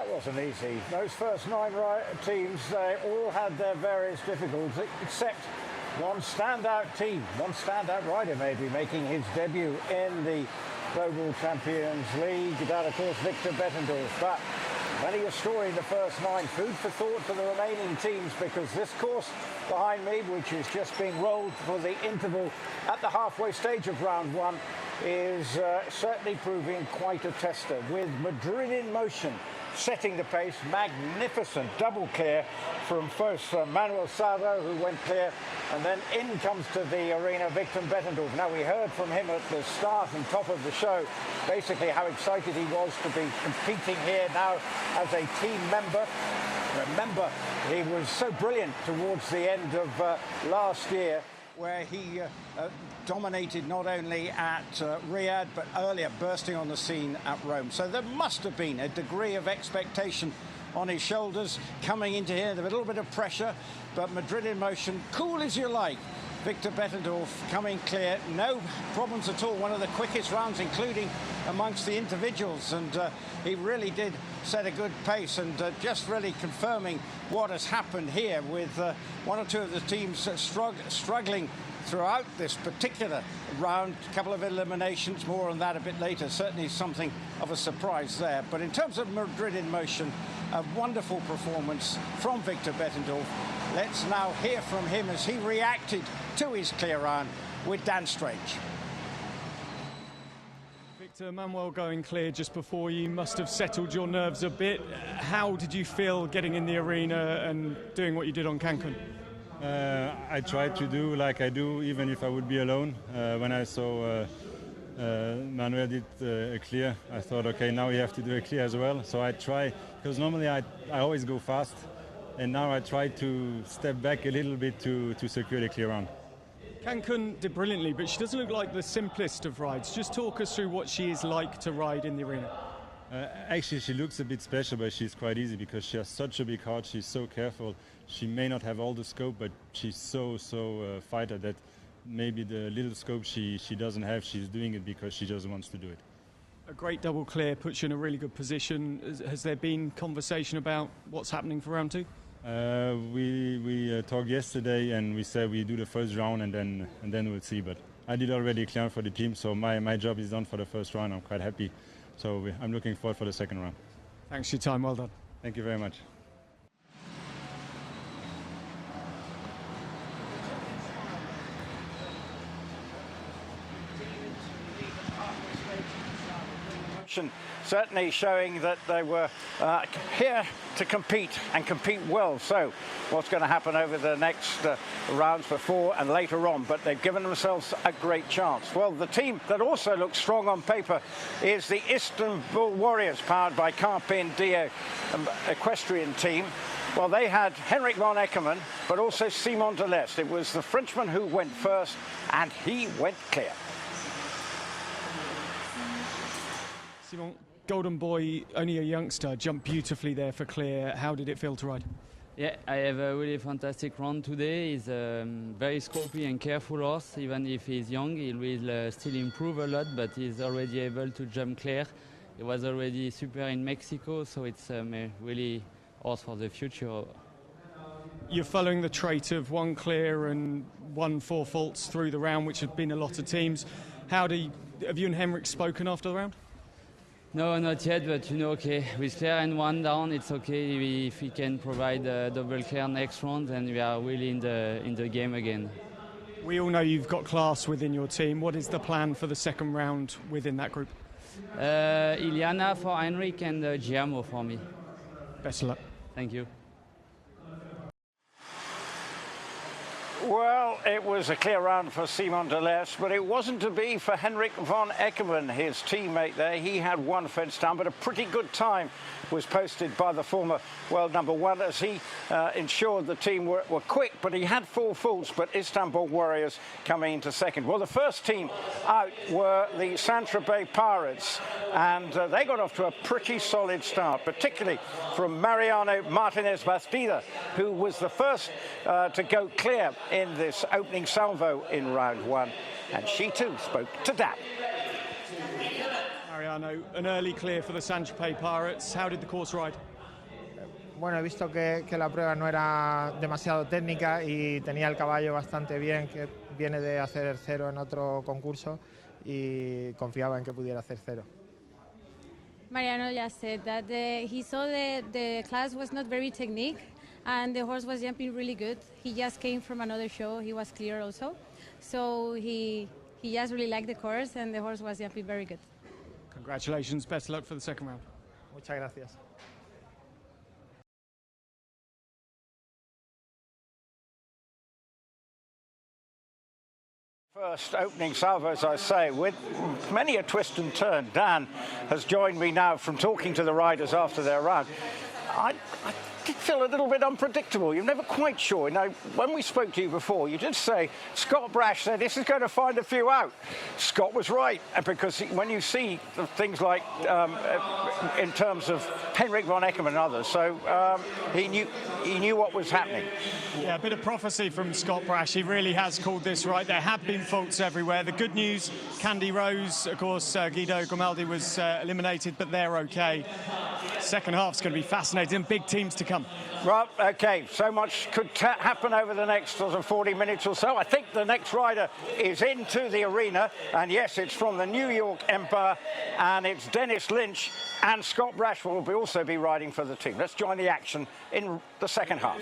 that wasn't easy. Those first 9 teams, they all had their various difficulties, except one standout team, one standout rider maybe, making his debut in the Global Champions League. That, of course, Victor Bettendorf. But many a story in the first 9. Food for thought for the remaining teams, because this course behind me, which is just being rolled for the interval at the halfway stage of round 1, is certainly proving quite a tester, with Madrid in motion setting the pace. Magnificent double clear from first Manuel Sardo, who went clear, and then in comes to the arena Victor Bettendorf. Now, we heard from him at the start and top of the show basically how excited he was to be competing here now as a team member. Remember, he was so brilliant towards the end of last year, where he dominated not only at Riyadh, but earlier bursting on the scene at Rome. So there must have been a degree of expectation on his shoulders coming into here, a little bit of pressure, but Madrid in motion, cool as you like. Victor Bettendorf coming clear, no problems at all. One of the quickest rounds, including amongst the individuals, and he really did set a good pace, and just really confirming what has happened here with one or two of the teams struggling throughout this particular round. A couple of eliminations, more on that a bit later. Certainly something of a surprise there. But in terms of Madrid in motion, a wonderful performance from Victor Bettendorf. Let's now hear from him as he reacted to his clear round with Dan Strange. Victor, Manuel going clear just before you must have settled your nerves a bit. How did you feel getting in the arena and doing what you did on Cancun? I tried to do like I do even if I would be alone. When I saw Manuel did a clear, I thought, okay, now you have to do a clear as well. So I try, because normally I always go fast, and now I try to step back a little bit to secure the clear round. Cancun did brilliantly, but she doesn't look like the simplest of rides. Just talk us through what she is like to ride in the arena. Actually, she looks a bit special, but she's quite easy because she has such a big heart. She's so careful. She may not have all the scope, but she's so fighter that maybe the little scope she doesn't have, she's doing it because she just wants to do it. A great double clear puts you in a really good position. Has there been conversation about what's happening for round 2? We talked yesterday, and we said we do the first round and then we'll see. But I did already clear for the team, so my job is done for the first round. I'm quite happy. So I'm looking forward for the second round. Thanks for your time. Well done. Thank you very much. Certainly showing that they were here to compete and compete well. So what's going to happen over the next rounds before and later on, but they've given themselves a great chance. Well, the team that also looks strong on paper is the Istanbul Warriors, powered by Carpin Dio equestrian team. Well, they had Henrik von Eckermann, but also Simon Delestre. It was the Frenchman who went first, and he went clear. Simon, golden boy, only a youngster, jumped beautifully there for clear. How did it feel to ride? Yeah, I have a really fantastic run today. He's a very scopy and careful horse. Even if he's young, he will still improve a lot, but he's already able to jump clear. He was already super in Mexico, so it's really horse for the future. You're following the trait of one clear and 1 4 faults through the round, which have been a lot of teams. Have you and Henrik spoken after the round? No, not yet, but okay, with clear and 1 down, it's okay if we can provide a double clear next round, and we are really in the game again. We all know you've got class within your team. What is the plan for the second round within that group? Iliana for Henrik and Giamo for me. Best of luck. Thank you. Well, it was a clear round for Simon Delestre, but it wasn't to be for Henrik von Eckermann, his teammate there. He had 1 fence down, but a pretty good time was posted by the former world number 1 as he ensured the team were quick, but he had 4 faults, but Istanbul Warriors coming into second. Well, the first team out were the Saint-Tropez Pirates, and they got off to a pretty solid start, particularly from Mariano Martinez Bastida, who was the first to go clear in this opening salvo in round 1, and she too spoke to Dan. Mariano, an early clear for the Saint-Tropez Pirates. How did the course ride? Bueno, he visto que la prueba no era demasiado técnica y tenía el caballo bastante bien, que viene de hacer 0 en otro concurso y confiaba en que pudiera hacer 0. Mariano just said that he saw the class was not very technique and the horse was jumping really good. He just came from another show, he was clear also. So he just really liked the course and the horse was jumping very good. Congratulations, best of luck for the second round. Muchas gracias. First opening salvo, as I say, with many a twist and turn. Dan has joined me now from talking to the riders after their round. I did feel a little bit unpredictable. You're never quite sure. Now, when we spoke to you before, you did say Scott Brash said this is going to find a few out. Scott was right, because when you see things like in terms of Henrik von Eckermann and others, so he knew what was happening. Yeah, a bit of prophecy from Scott Brash. He really has called this right. There have been faults everywhere. The good news, Candy Rose, of course, Guido Grimaldi was eliminated, but they're okay. Second half's going to be fascinating. Big teams to come. Well, OK, so much could happen over the next 40 minutes or so. I think the next rider is into the arena. And yes, it's from the New York Empire. And it's Dennis Lynch and Scott Brash will also be riding for the team. Let's join the action in the second half.